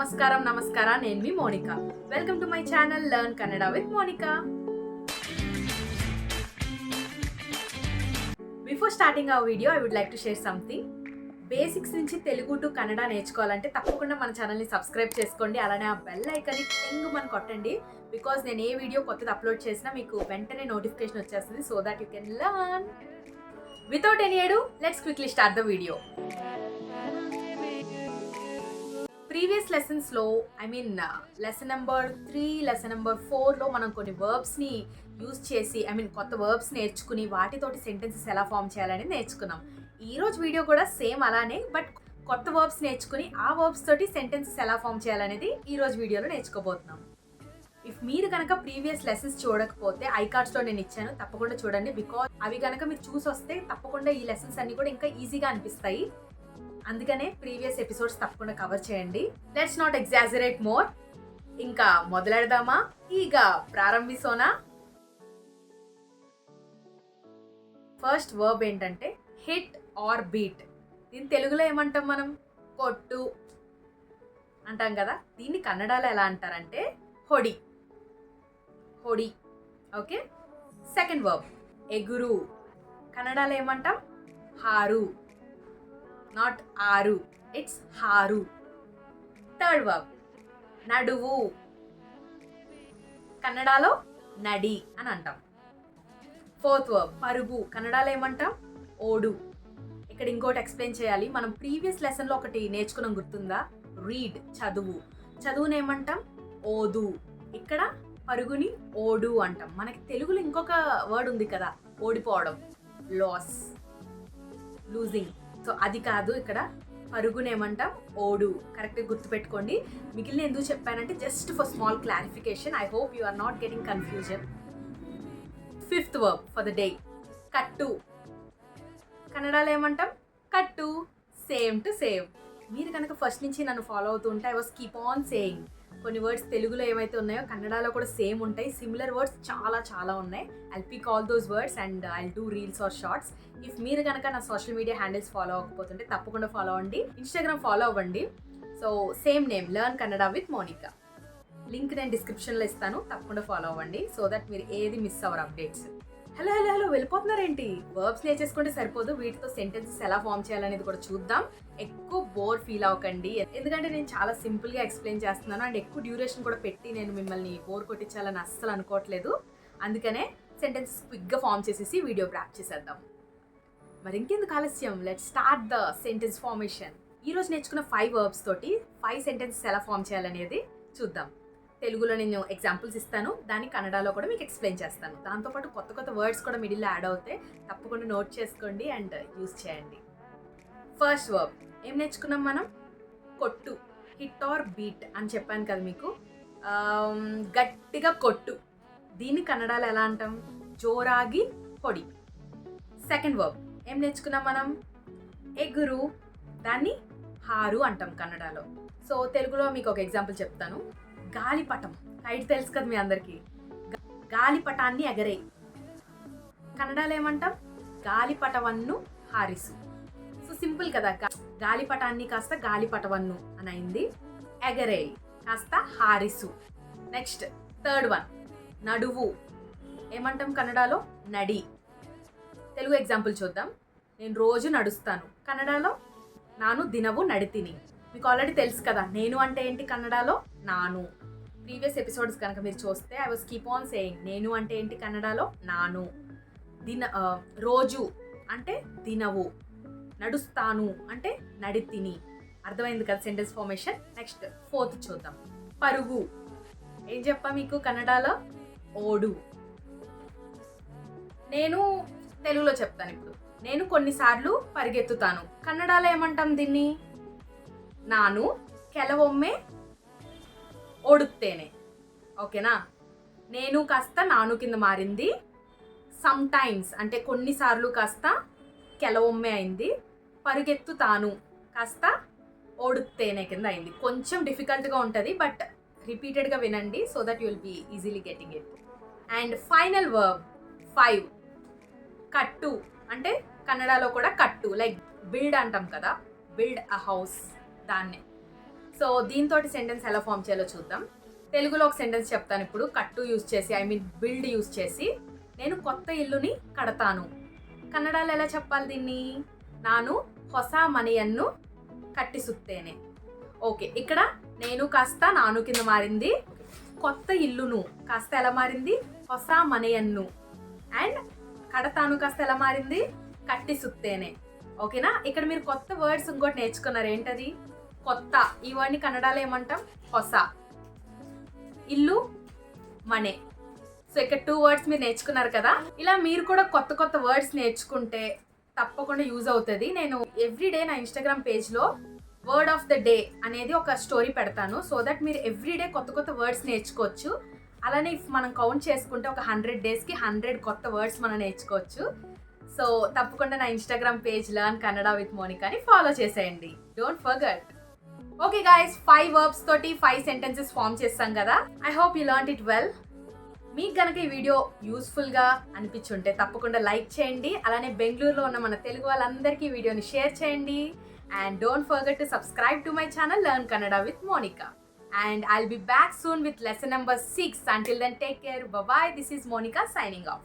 ನಮಸ್ಕಾರ నేను మీ Monica. Welcome to my channel learn Kannada with Monica. Before starting our video I would like to share something. Basics నుంచి Telugu to Kannada నేర్చుకోవాలంటే తప్పకుండా మన ఛానల్ని సబ్స్క్రైబ్ చేసుకోండి. అలానే ఆ బెల్ ఐకాన్ని టింగుమని కొట్టండి. బికాజ్ నేను ఏ వీడియో కొత్తది అప్లోడ్ చేసినా మీకు వెంటనే నోటిఫికేషన్ వచ్చేస్తుంది. So that you can learn. Without any ado, let's quickly start the video. Previous లెసన్స్లో లెసన్ నెంబర్ 3, లెసన్ నెంబర్ 4లో మనం కొన్ని వర్బ్స్ని యూజ్ చేసి కొత్త వర్బ్స్ నేర్చుకుని వాటితోటి సెంటెన్సెస్ ఎలా ఫామ్ చేయాలని నేర్చుకున్నాం. ఈరోజు వీడియో కూడా సేమ్ అలానే, బట్ కొత్త వర్బ్స్ నేర్చుకుని ఆ వర్బ్స్ తోటి సెంటెన్సెస్ ఎలా ఫామ్ చేయాలనేది ఈరోజు వీడియోలో నేర్చుకోబోతున్నాం. ఇఫ్ మీరు కనుక ప్రీవియస్ లెసన్స్ చూడకపోతే ఐకార్డ్స్లో నేను ఇచ్చాను, తప్పకుండా చూడండి. బికాజ్ అవి కనుక మీరు చూసి వస్తే తప్పకుండా ఈ లెసన్స్ అన్ని కూడా ఇంకా ఈజీగా అనిపిస్తాయి. అందుకనే ప్రీవియస్ ఎపిసోడ్స్ తప్పకుండా కవర్ చేయండి. Let's not exaggerate more. ఇంకా మొదలెడదామా? ఇక ప్రారంభిసోనా. ఫస్ట్ వర్బ్ ఏంటంటే హిట్ ఆర్ బీట్. దీని తెలుగులో ఏమంటాం మనం? కొట్టు అంటాం కదా. దీన్ని కన్నడలో ఎలా అంటారంటే హొడి. హొడి. ఓకే. సెకండ్ వర్బ్ ఎగురు. కన్నడలో ఏమంటాం? హారు. నాట్ ఆరు, ఇట్స్ హారు. థర్డ్ వర్బ్ నడువు. కన్నడలో నడి అని అంటాం. ఫోర్త్ వర్బ్ పరుగు. కన్నడలో ఏమంటాం? ఓడు. ఇక్కడ ఇంకోటి ఎక్స్ప్లెయిన్ చేయాలి. మనం ప్రీవియస్ లెసన్లో ఒకటి నేర్చుకున్నాం, గుర్తుందా? రీడ్, చదువు. చదువుని ఏమంటాం? ఓదు. ఇక్కడ పరుగుని ఓడు అంటాం. మనకి తెలుగులో ఇంకొక వర్డ్ ఉంది కదా, ఓడిపోవడం, లాస్, లూజింగ్. సో అది కాదు, ఇక్కడ పరుగుని ఏమంటాం? ఓడు. కరెక్ట్గా గుర్తుపెట్టుకోండి. మిగిలిన ఎందుకు చెప్పానంటే just for small clarification. I hope you are not getting confusion. Fifth verb for the day కట్టు. కన్నడలో ఏమంటాం? కట్టు. Same to same. మీరు కనుక ఫస్ట్ నుంచి నన్ను ఫాలో అవుతుంటే I was keep on saying. కొన్ని వర్డ్స్ తెలుగులో ఏమైతే ఉన్నాయో కన్నడలో కూడా సేమ్ ఉంటాయి. సిమిలర్ వర్డ్స్ చాలా ఉన్నాయి. I'll pick all those words and I'll do reels or shorts. If మీరు కనుక నా సోషల్ మీడియా హ్యాండిల్స్ ఫాలో అవ్వకపోతుంటే తప్పకుండా ఫాలో అవ్వండి. ఇన్స్టాగ్రామ్ ఫాలో అవ్వండి. So same name, learn Kannada with Monika. Link నేను డిస్క్రిప్షన్లో ఇస్తాను, తప్పకుండా ఫాలో అవ్వండి. సో దట్ మీరు ఏది మిస్ అవ్వరు అప్డేట్స్. హలో వెళ్ళిపోతున్నారేంటి? వర్బ్స్ నేర్చేసుకుంటే సరిపోదు, వీటితో సెంటెన్సెస్ ఎలా ఫామ్ చేయాలనేది కూడా చూద్దాం. ఎక్కువ బోర్ ఫీల్ అవ్వకండి, ఎందుకంటే నేను చాలా సింపుల్గా ఎక్స్ప్లెయిన్ చేస్తున్నాను అండ్ ఎక్కువ డ్యూరేషన్ కూడా పెట్టి నేను మిమ్మల్ని బోర్ కొట్టించాలని అస్సలు అనుకోవట్లేదు. అందుకనే సెంటెన్సెస్ క్విక్గా ఫామ్ చేసేసి వీడియో ర్యాప్ చేసేద్దాం. మరి ఇంకెందుకు ఆలస్యం, let's start the sentence formation. ఈరోజు నేర్చుకున్న 5 వర్బ్స్ తోటి 5 సెంటెన్సెస్ ఎలా ఫామ్ చేయాలనేది చూద్దాం. తెలుగులో నేను ఎగ్జాంపుల్స్ ఇస్తాను, దాన్ని కన్నడలో కూడా మీకు ఎక్స్ప్లెయిన్ చేస్తాను. దాంతోపాటు కొత్త వర్డ్స్ కూడా మిడిల్లో యాడ్ అవుతాయి, తప్పకుండా నోట్ చేసుకోండి అండ్ యూజ్ చేయండి. ఫస్ట్ వర్బ్ ఏం నేర్చుకున్నాం మనం? కొట్టు. హిట్ ఆర్ బీట్ అని చెప్పాను కదా మీకు. గట్టిగా కొట్టు. దీన్ని కన్నడలో ఎలా అంటాం? జోరాగి పొడి. సెకండ్ వర్బ్ ఏం నేర్చుకున్నాం మనం? ఎగురు. దాన్ని హారు అంటాం కన్నడలో. సో తెలుగులో మీకు ఒక ఎగ్జాంపుల్ చెప్తాను. గాలిపటం. కైట్ తెలుసు కదా మీ అందరికీ. గాలిపటాన్ని ఎగరేయి. కన్నడలో ఏమంటాం? గాలిపటవన్ను హారిసు. సో సింపుల్ కదా. గాలిపటాన్ని కాస్త గాలిపటవన్ను అని అయింది. ఎగరేయి కాస్త హారిసు. నెక్స్ట్ థర్డ్ వన్ నడువు. ఏమంటాం కన్నడలో? నడి. తెలుగు ఎగ్జాంపుల్ చూద్దాం. నేను రోజు నడుస్తాను. కన్నడలో నాను దినవు నడితిని. మీకు ఆల్రెడీ తెలుసు కదా, నేను అంటే ఏంటి కన్నడలో? నాను. ప్రీవియస్ ఎపిసోడ్స్ కనుక మీరు చూస్తే I was keep on saying. నేను అంటే ఏంటి కన్నడలో? నాను. రోజు అంటే దినవు. నడుస్తాను అంటే నడితిని. అర్థమైంది కదా సెంటెన్స్ ఫార్మేషన్. నెక్స్ట్ ఫోర్త్ చూద్దాం. పరుగు. ఏం చెప్పా మీకు కన్నడలో? ఓడు. నేను తెలుగులో చెప్తాను ఇప్పుడు. నేను కొన్నిసార్లు పరిగెత్తుతాను. కన్నడలో ఏమంటాం దీన్ని? నాను కెలవొమ్మే ఓడుత్తేనే. ఓకేనా? నేను కాస్త నాను కింద మారింది. సమ్ టైమ్స్ అంటే కొన్నిసార్లు కాస్త కెలవొమ్మే అయింది. పరిగెత్తుతాను కాస్త ఓడుత్తేనే కింద అయింది. కొంచెం డిఫికల్ట్గా ఉంటుంది, బట్ రిపీటెడ్గా వినండి so that you will be easily getting it. And final verb 5 కట్టు. అంటే కన్నడలో కూడా కట్టు, లైక్ బిల్డ్ అంటాం కదా, బిల్డ్ అ హౌస్, దాన్నే. సో దీంతో సెంటెన్స్ ఎలా ఫామ్ చేయాలో చూద్దాం. తెలుగులో ఒక సెంటెన్స్ చెప్తాను ఇప్పుడు. కట్టు యూజ్ చేసి, ఐ మీన్ బిల్డ్ యూజ్ చేసి, నేను కొత్త ఇల్లుని కడతాను. కన్నడలో ఎలా చెప్పాలి దీన్ని? నాను ಹೊಸ ಮನೆಯನ್ನು కట్టిಸುತ್ತೇನೆ. ఓకే, ఇక్కడ నేను కాస్త నాను కింద మారింది. కొత్త ఇల్లును కాస్త ఎలా మారింది? ಹೊಸ ಮನೆಯನ್ನು. అండ్ కడతాను కాస్త ఎలా మారింది? కట్టిಸುತ್ತೇನೆ. ఓకేనా? ఇక్కడ మీరు కొత్త వర్డ్స్ ఇంకోటి నేర్చుకున్నారు. ఏంటది? కొత్త. ఈ వర్డ్ని కన్నడలో ఏమంటాం? ಹೊಸ. ఇల్లు మనే. సో ఇక్కడ 2 వర్డ్స్ మీరు నేర్చుకున్నారు కదా. ఇలా మీరు కూడా కొత్త కొత్త వర్డ్స్ నేర్చుకుంటే తప్పకుండా యూజ్ అవుతుంది. నేను ఎవ్రీడే నా ఇన్స్టాగ్రామ్ పేజ్లో వర్డ్ ఆఫ్ ద డే అనేది ఒక స్టోరీ పెడతాను. సో దట్ మీరు ఎవ్రీడే కొత్త కొత్త వర్డ్స్ నేర్చుకోవచ్చు. అలానే మనం కౌంట్ చేసుకుంటే ఒక 100 డేస్కి 100 కొత్త వర్డ్స్ మనం నేర్చుకోవచ్చు. సో తప్పకుండా నా Instagram page learn Kannada with మోనికాని ఫాలో చేసేయండి. Don't forget. Okay guys, 5 verbs తోటి 5 సెంటెన్సెస్ ఫామ్ చేస్తాం కదా. I hope you learn it well. మీకు కనుక ఈ వీడియో యూస్ఫుల్గా అనిపించుంటే తప్పకుండా లైక్ చేయండి. అలానే బెంగళూరులో ఉన్న మన తెలుగు వాళ్ళందరికీ ఈ వీడియోని షేర్ చేయండి. And don't forget to subscribe to my channel learn Kannada with Monika. And I'll be back soon with lesson number 6. Until then, take care. Bye-bye. This is Monica signing off.